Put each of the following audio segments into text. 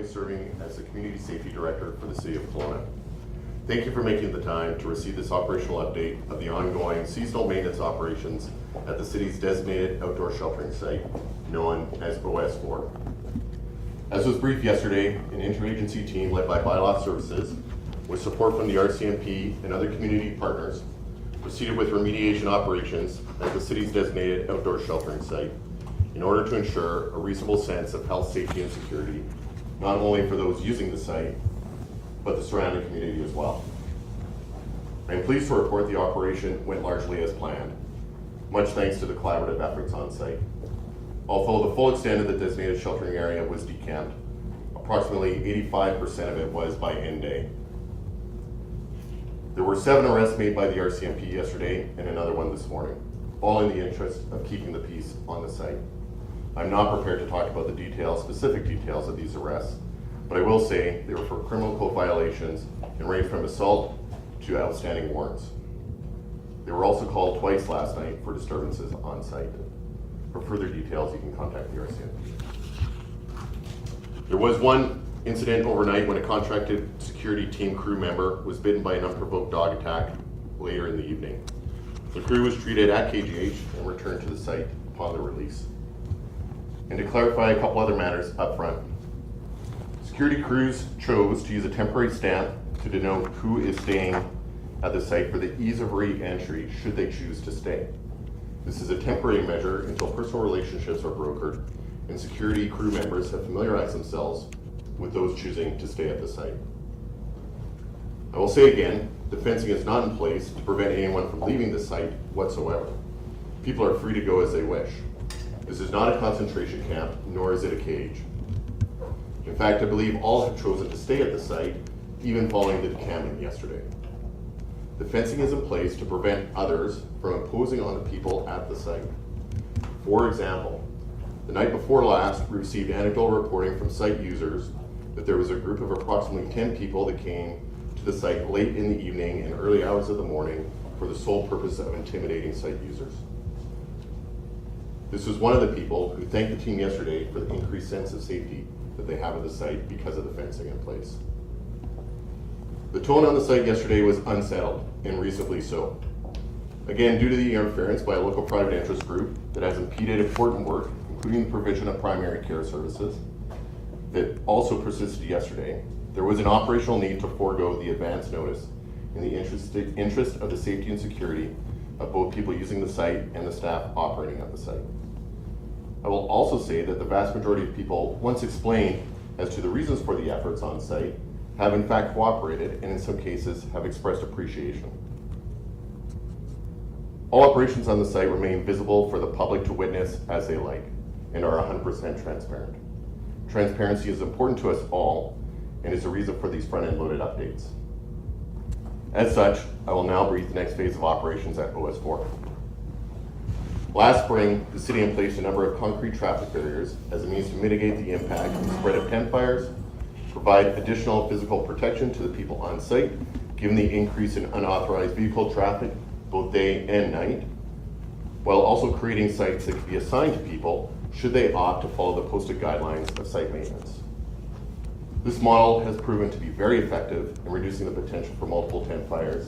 serving as the Community Safety Director for the City of Kelowna. Thank you for making the time to receive this operational update of the ongoing seasonal maintenance operations at the city's designated outdoor sheltering site, known as OS4. As was briefed yesterday, an interagency team led by Bylaw Services, with support from the RCMP and other community partners, proceeded with remediation operations at the city's designated outdoor sheltering site in order to ensure a reasonable sense of health, safety, and security, not only for those using the site, but the surrounding community as well. I am pleased to report the operation went largely as planned, much thanks to the collaborative efforts on site. Although the full extent of the designated sheltering area was decamped, approximately 85% of it was by end day. There were 7 arrests made by the RCMP yesterday and another one this morning, all in the interest of keeping the peace on the site. I'm not prepared to talk about the specific details of these arrests, but I will say they were for criminal code violations and ranged from assault to outstanding warrants. They were also called twice last night for disturbances on site. For further details, you can contact the RCMP. There was one incident overnight when a contracted security team crew member was bitten by an unprovoked dog attack later in the evening. The crew was treated at KGH and returned to the site upon their release. And to clarify a couple other matters up front, security crews chose to use a temporary stamp to denote who is staying at the site for the ease of re-entry should they choose to stay. This is a temporary measure until personal relationships are brokered and security crew members have familiarized themselves with those choosing to stay at the site. I will say again, the fencing is not in place to prevent anyone from leaving the site whatsoever. People are free to go as they wish. This is not a concentration camp, nor is it a cage. In fact, I believe all have chosen to stay at the site, even following the decampment yesterday. The fencing is in place to prevent others from imposing on the people at the site. For example, the night before last, we received anecdotal reporting from site users that there was a group of approximately 10 people that came to the site late in the evening and early hours of the morning for the sole purpose of intimidating site users. This was one of the people who thanked the team yesterday for the increased sense of safety that they have at the site because of the fencing in place. The tone on the site yesterday was unsettled, and reasonably so. Again, due to the interference by a local private interest group that has impeded important work, including the provision of primary care services, that also persisted yesterday, there was an operational need to forego the advance notice in the interest of the safety and security of both people using the site and the staff operating at the site. I will also say that the vast majority of people, once explained as to the reasons for the efforts on site, have in fact cooperated and in some cases have expressed appreciation. All operations on the site remain visible for the public to witness as they like and are 100% transparent. Transparency is important to us all and is a reason for these front-end loaded updates. As such, I will now brief the next phase of operations at OS4. Last spring, the city placed a number of concrete traffic barriers as a means to mitigate the impact of the spread of tent fires, provide additional physical protection to the people on site, given the increase in unauthorized vehicle traffic, both day and night, while also creating sites that can be assigned to people should they opt to follow the posted guidelines of site maintenance. This model has proven to be very effective in reducing the potential for multiple tent fires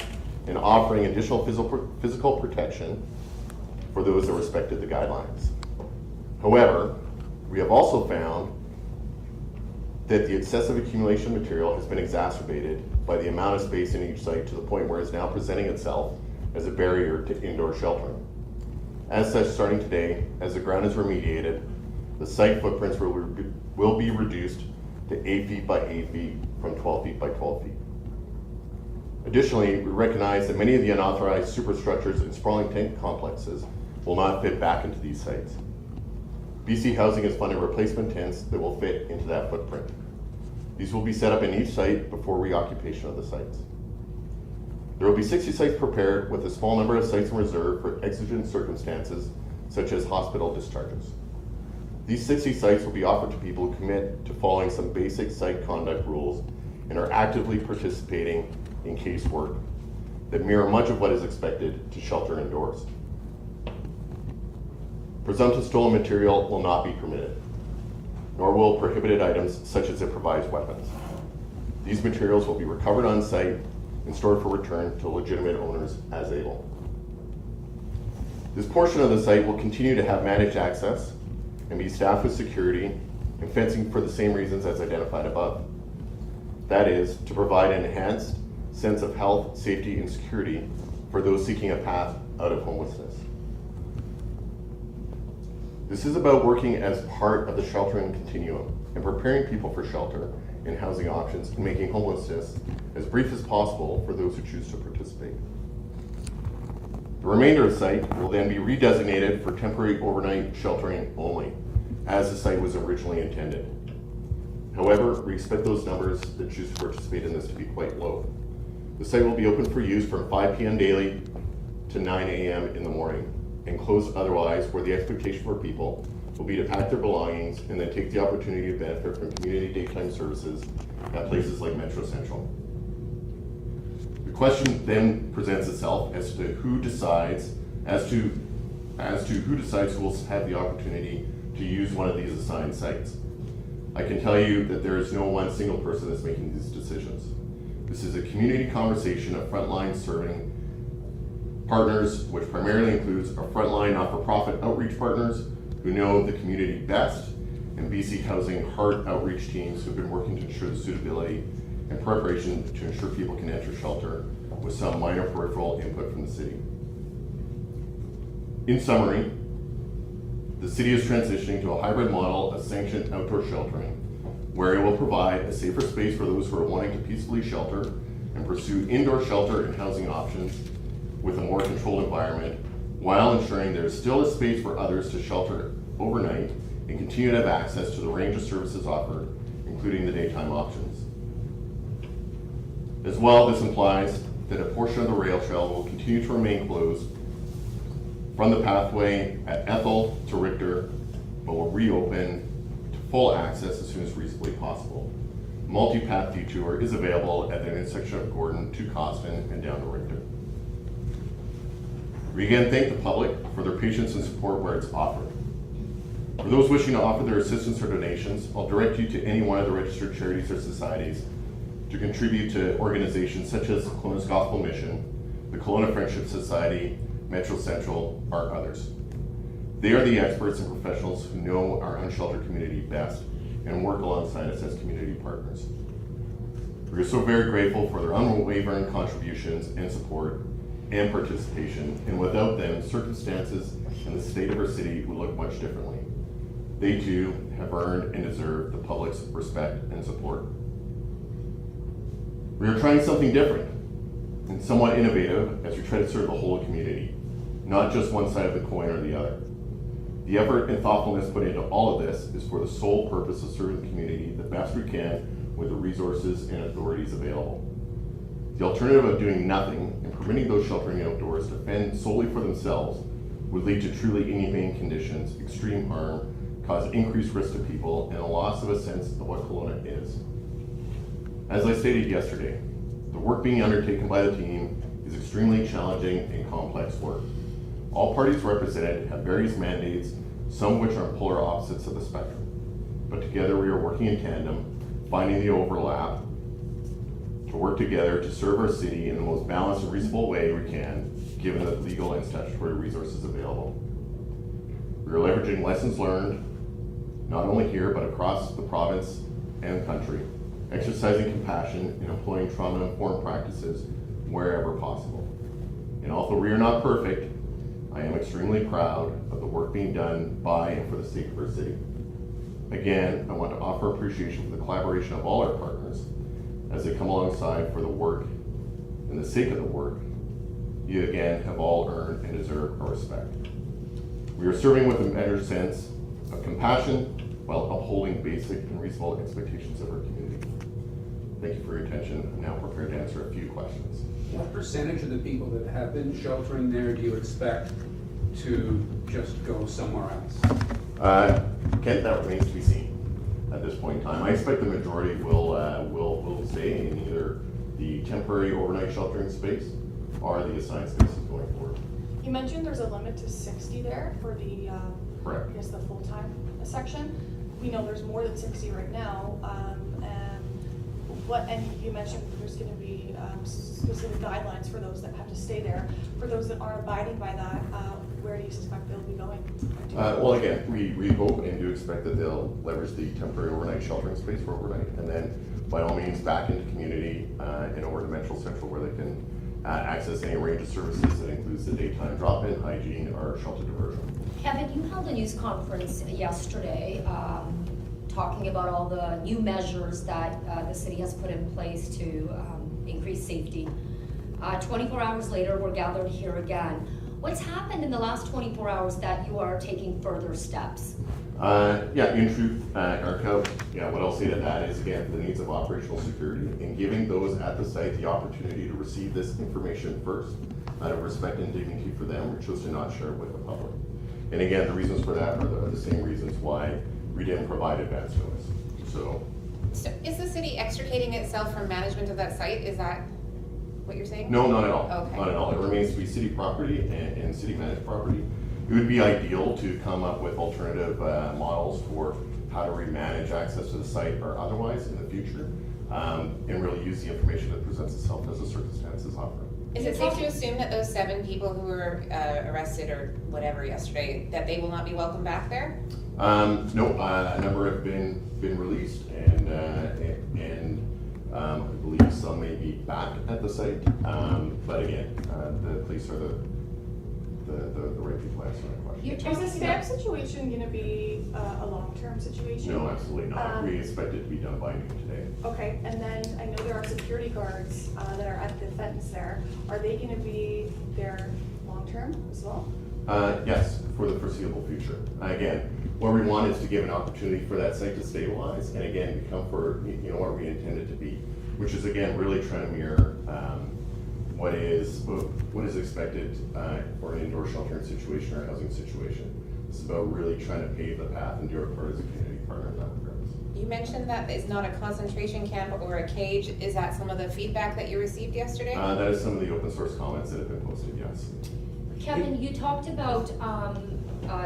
and offering additional physical protection for those that respected the guidelines. However, we have also found that the excessive accumulation of material has been exacerbated by the amount of space in each site to the point where it's now presenting itself as a barrier to indoor sheltering. As such, starting today, as the ground is remediated, the site footprints will be reduced to 8 feet by 8 feet from 12 feet by 12 feet. Additionally, we recognize that many of the unauthorized superstructures and sprawling tent complexes will not fit back into these sites. BC Housing is funding replacement tents that will fit into that footprint. These will be set up in each site before reoccupation of the sites. There will be 60 sites prepared with a small number of sites in reserve for exigent circumstances, such as hospital discharges. These 60 sites will be offered to people who commit to following some basic site conduct rules and are actively participating in casework that mirror much of what is expected to shelter indoors. Presumptive stolen material will not be permitted. nor will prohibited items such as improvised weapons. These materials will be recovered on site and stored for return to legitimate owners as able. This portion of the site will continue to have managed access and be staffed with security and fencing for the same reasons as identified above. That is, to provide an enhanced sense of health, safety, and security for those seeking a path out of homelessness. This is about working as part of the sheltering continuum and preparing people for shelter and housing options and making homelessness as brief as possible for those who choose to participate. The remainder of the site will then be redesignated for temporary overnight sheltering only, as the site was originally intended. However, we expect those numbers that choose to participate in this to be quite low. The site will be open for use from 5 p.m. daily to 9 a.m. in the morning, and closed otherwise, where the expectation for people will be to pack their belongings and then take the opportunity to benefit from community daytime services at places like Metro Central. The question then presents itself as to who decides who will have the opportunity to use one of these assigned sites. I can tell you that there is no one single person that's making these decisions. This is a community conversation of frontline serving partners, which primarily includes our frontline not-for-profit outreach partners who know the community best, and BC Housing hard outreach teams who've been working to ensure the suitability and preparation to ensure people can enter shelter with some minor peripheral input from the city. In summary, the city is transitioning to a hybrid model of sanctioned outdoor sheltering, where it will provide a safer space for those who are wanting to peacefully shelter and pursue indoor shelter and housing options with a more controlled environment, while ensuring there is still a space for others to shelter overnight and continue to have access to the range of services offered, including the daytime options. As well, this implies that a portion of the rail trail will continue to remain closed from the pathway at Ethel to Richter, but will reopen to full access as soon as reasonably possible. Multi-path detour is available at the intersection of Gordon to Costin and down to Richter. We again thank the public for their patience and support where it's offered. For those wishing to offer their assistance or donations, I'll direct you to any one of the registered charities or societies to contribute to organizations such as Kelowna's Gospel Mission, the Kelowna Friendship Society, Metro Central, or others. They are the experts and professionals who know our unsheltered community best and work alongside us as community partners. We are so very grateful for their unwavering contributions and support and participation, and without them, circumstances and the state of our city would look much differently. They too have earned and deserve the public's respect and support. We are trying something different and somewhat innovative as we try to serve the whole community, not just one side of the coin or the other. The effort and thoughtfulness put into all of this is for the sole purpose of serving the community the best we can with the resources and authorities available. The alternative of doing nothing and permitting those sheltering outdoors to fend solely for themselves would lead to truly inhumane conditions, extreme harm, cause increased risk to people, and a loss of a sense of what Kelowna is. As I stated yesterday, the work being undertaken by the team is extremely challenging and complex work. All parties represented have various mandates, some of which are polar opposites of the spectrum. But together we are working in tandem, finding the overlap, to work together to serve our city in the most balanced and reasonable way we can, given the legal and statutory resources available. We are leveraging lessons learned, not only here, but across the province and the country, exercising compassion and employing trauma-informed practices wherever possible. And although we are not perfect, I am extremely proud of the work being done by and for the sake of our city. Again, I want to offer appreciation for the collaboration of all our partners as they come alongside for the work and the sake of the work. You again have all earned and deserve our respect. We are serving with a better sense of compassion while upholding basic and reasonable expectations of our community. Thank you for your attention. I'm now prepared to answer a few questions. What percentage of the people that have been sheltering there do you expect to just go somewhere else? Kent, that remains to be seen at this point in time. I expect the majority will stay in either the temporary overnight sheltering space or the assigned spaces going forward. You mentioned there's a limit to 60 there for the, Correct. I guess the full-time section. we know there's more than 60 right now, and you mentioned there's gonna be specific guidelines for those that have to stay there. For those that aren't abiding by that, where do you suspect they'll be going? Well, again, we hope and do expect that they'll leverage the temporary overnight sheltering space for overnight, and then by all means back into community in over to Metro Central where they can access any range of services that includes the daytime drop-in, hygiene, or shelter diversion. Kevin, you held a news conference yesterday talking about all the new measures that the city has put in place to increase safety. 24 hours later, we're gathered here again. What's happened in the last 24 hours that you are taking further steps? Yeah, in truth, Arco, what I'll say to that is, again, the needs of operational security and giving those at the site the opportunity to receive this information first, out of respect and dignity for them, we chose to not share it with the public. And again, the reasons for that are the same reasons why we didn't provide advance notice. So is the city extricating itself from management of that site? Is that what you're saying? no, not at all. Okay. Not at all. It remains to be city property and city managed property. It would be ideal to come up with alternative models for how to remanage access to the site or otherwise in the future, and really use the information that presents itself as the circumstances offer. Is it safe to assume that those 7 people who were arrested or whatever yesterday, that they will not be welcome back there? No, a number have been released, and I believe some may be back at the site. But again, the police are the right people answering that question. You're Is talking the spam situation gonna be a long-term situation? No, absolutely not. We expect it to be done by noon today. Okay, and then I know there are security guards that are at the fence there. Are they gonna be there long-term as well? Yes, for the foreseeable future. Again, what we want is to give an opportunity for that site to stabilize and again become for what we intend it to be, which is again really trying to mirror what is expected for an indoor sheltering situation or housing situation. It's about really trying to pave the path and do our part as a community partner in that regard. You mentioned that it's not a concentration camp or a cage. Is that some of the feedback that you received yesterday? That is some of the open source comments that have been posted, yes. Kevin, you talked about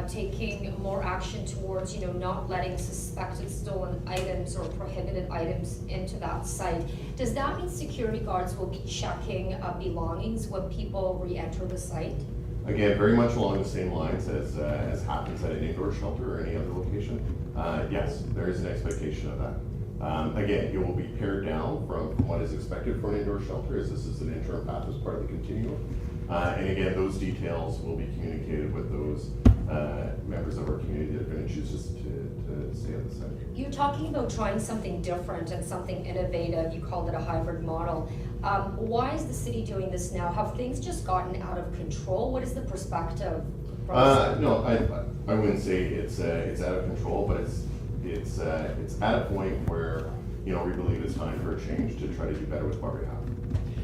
taking more action towards, not letting suspected stolen items or prohibited items into that site. Does that mean security guards will be checking belongings when people re-enter the site? Again, very much along the same lines as happens at an indoor shelter or any other location. Yes, there is an expectation of that. Again, it will be pared down from what is expected for an indoor shelter, as this is an interim path as part of the continuum. And again, those details will be communicated with those members of our community that are going to choose to stay at the site. You're talking about trying something different and something innovative. You called it a hybrid model. Why is the city doing this now? Have things just gotten out of control? What is the perspective? No, I wouldn't say it's out of control, but it's at a point where we believe it's time for a change to try to do better with what we have.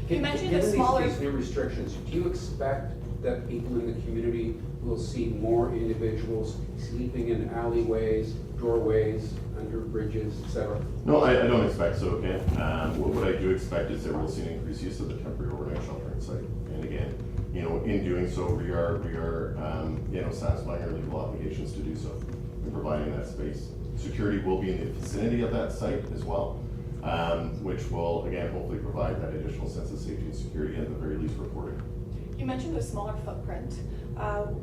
You mentioned the Given smaller. these new restrictions, do you expect that people in the community will see more individuals sleeping in alleyways, doorways, under bridges, etc.? No, I don't expect so. Again, what I do expect is that we'll see an increased use of the temporary overnight sheltering site. And again, in doing so, we are satisfying our legal obligations to do so in providing that space. Security will be in the vicinity of that site as well, which will again hopefully provide that additional sense of safety and security, at the very least reporting. You mentioned the smaller footprint.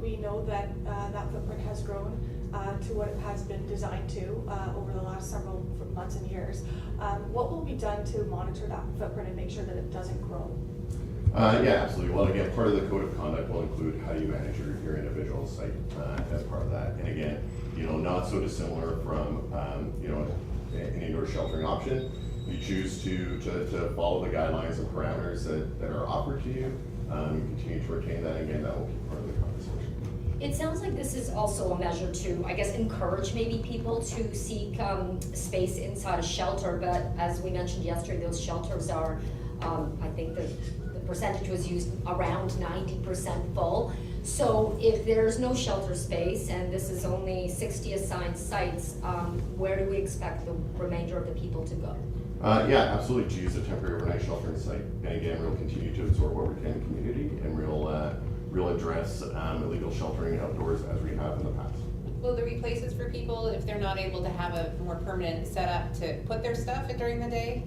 We know that that footprint has grown to what it has been designed to over the last several months and years. What will be done to monitor that footprint and make sure that it doesn't grow? Yeah, absolutely. Well, again, part of the code of conduct will include how you manage your individual site as part of that. And again, not so dissimilar from an indoor sheltering option. You choose to follow the guidelines and parameters that are offered to you. Continue to retain that. Again, that will be part of the conversation. It sounds like this is also a measure to, I guess, encourage maybe people to seek space inside a shelter. But as we mentioned yesterday, those shelters are, I think the percentage was used around 90% full. So if there's no shelter space and this is only 60 assigned sites, where do we expect the remainder of the people to go? Yeah, absolutely, to use a temporary overnight sheltering site. And again, we'll continue to absorb what we can in the community, and we'll address illegal sheltering outdoors as we have in the past. Will there be places for people if they're not able to have a more permanent setup to put their stuff during the day?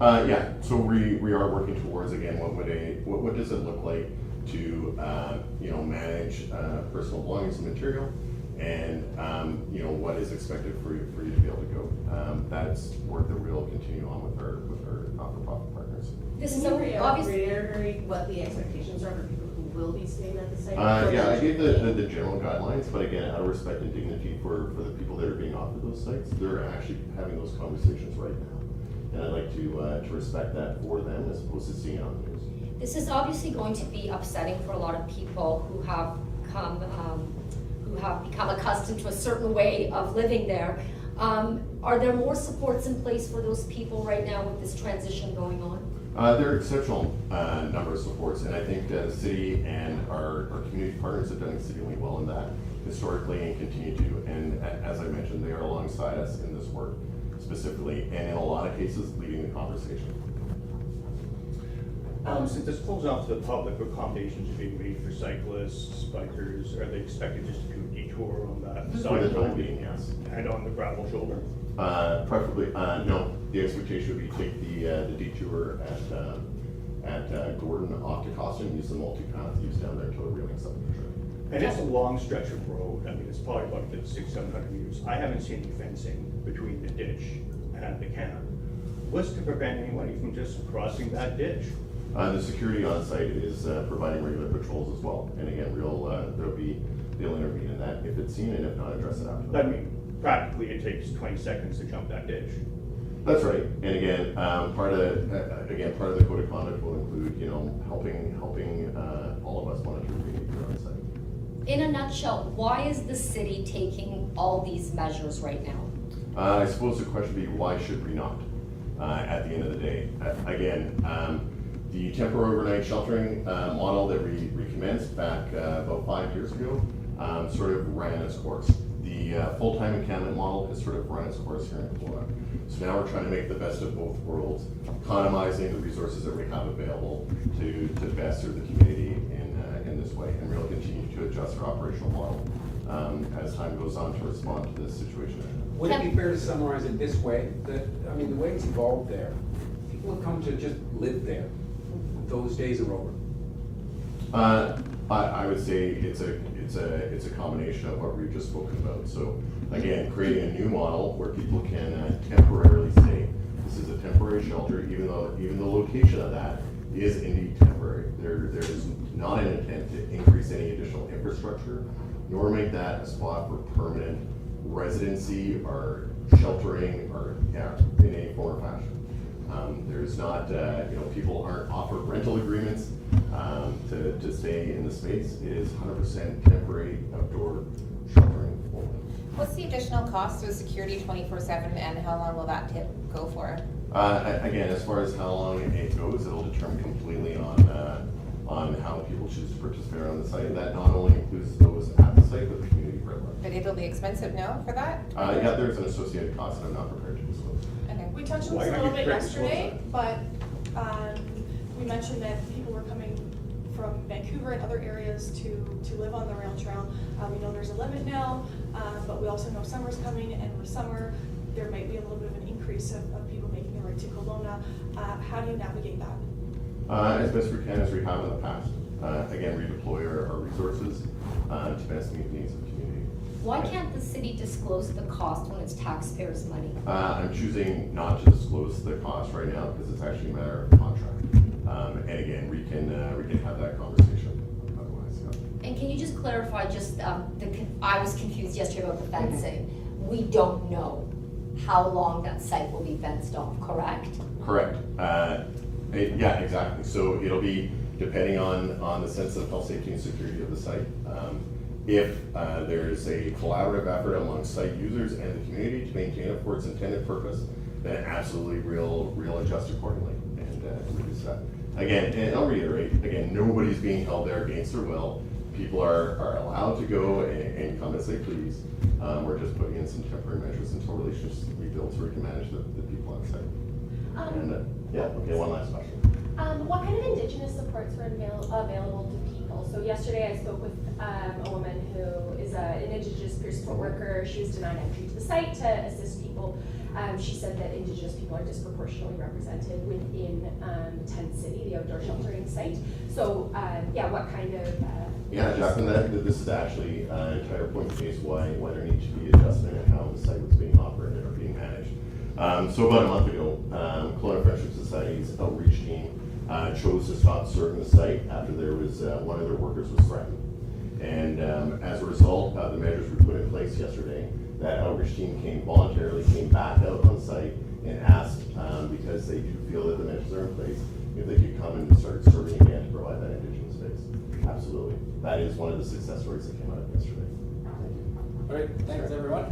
Yeah, so we are working towards, again, what does it look like to, manage personal belongings and material, and, what is expected for you to be able to go. That's work that we'll continue on with our not-for-profit partners. This is Can you obvious. reiterate what the expectations are for people who will be staying at the site? Yeah, I gave the general guidelines, but again, out of respect and dignity for the people that are being offered those sites, they're actually having those conversations right now. And I'd like to respect that for them as opposed to seeing it on the news. This is obviously going to be upsetting for a lot of people who have become accustomed to a certain way of living there. Are there more supports in place for those people right now with this transition going on? There are exceptional number of supports, and I think the city and our community partners have done exceedingly well in that historically and continue to. And as I mentioned, they are alongside us in this work specifically, and in a lot of cases, leading the conversation. Since it's closed off to the public, accommodations are being made for cyclists, bikers. Are they expected just to do a detour on that For side the of the time road being, yes. and on the gravel shoulder? Preferably, no. The expectation would be take the detour at Gordon off to Costin, use the multi-path, use down there until the railings up the trail. And it's a long stretch of road. I mean, it's probably about 600-700 meters. I haven't seen any fencing between the ditch and the camp. What's to prevent anybody from just crossing that ditch? The security on site is providing regular patrols as well, and again, they'll intervene in that if it's seen, and if not, address it after. I mean, practically it takes 20 seconds to jump that ditch. That's right, and again, part of the code of conduct will include, helping all of us monitor behavior on site. In a nutshell, why is the city taking all these measures right now? I suppose the question would be, why should we not? At the end of the day, the temporary overnight sheltering model that we recommenced back about 5 years ago sort of ran its course. The full-time encampment model has sort of run its course here in Kelowna. So now we're trying to make the best of both worlds, economizing the resources that we have available to best serve the community in this way, and we'll continue to adjust our operational model as time goes on to respond to this situation. Would it be fair to summarize it this way, that, I mean, the way it's evolved there, people have come to just live there. Those days are over. I would say it's a combination of what we've just spoken about. So again, creating a new model where people can temporarily stay. This is a temporary shelter, even the location of that is indeed temporary. There is not an intent to increase any additional infrastructure, nor make that a spot for permanent residency or sheltering or in any form or fashion. There's not, people aren't offered rental agreements to stay in the space. It is 100% temporary outdoor sheltering only. What's the additional cost of security 24/7 and how long will that tip go for? Again, as far as how long it goes, it'll determine completely on how people choose to participate on the site. And that not only includes those at the site, but the community for everyone. But it'll be expensive, no, for that? Yeah, there's an associated cost that I'm not prepared to disclose. Okay. We touched on Why this a are little you bit prepared to disclose yesterday, but we mentioned that people were coming from Vancouver and other areas to live on the rail trail. We know there's a limit now, but we also know summer's coming, and with summer, there might be a little bit of an increase of people making their way to Kelowna. How do you navigate that? As best we can, as we have in the past. Again, redeploy our resources to best meet the needs of the community. Why can't the city disclose the cost when it's taxpayers' money? I'm choosing not to disclose the cost right now because it's actually a matter of contract. And again, we can have that conversation otherwise. Yeah. And can you just clarify, I was confused yesterday about the fencing. We don't know how long that site will be fenced off, correct? Correct. Yeah, exactly. So it'll be depending on the sense of health, safety, and security of the site. If there's a collaborative effort among site users and the community to maintain it for its intended purpose, then absolutely we'll adjust accordingly and reduce that. Again, and I'll reiterate, again, nobody's being held there against their will. People are allowed to go and come as they please. We're just putting in some temporary measures until relationships rebuild so we can manage the people on site. Yeah, okay, one last question. What kind of Indigenous supports were available to people example. So yesterday I spoke with a woman who is an Indigenous peer support worker. She was denied entry to the site to assist people. She said that Indigenous people are disproportionately represented within Tent City, the outdoor sheltering site. So yeah, what kind of... Yeah, Jacqueline, this is actually an entire point of case why there needs to be adjustment in how the site was being operated or being managed. So about a month ago, Kelowna Friendship Society's outreach team chose to stop serving the site after there was one of their workers was threatened. And as a result, the measures we put in place yesterday, that outreach team voluntarily came back out on site and asked, because they do feel that the measures are in place, if they could come and start serving again to provide that Indigenous space. Absolutely. That is one of the success stories that came out of yesterday. Thank you. All right, thanks everyone.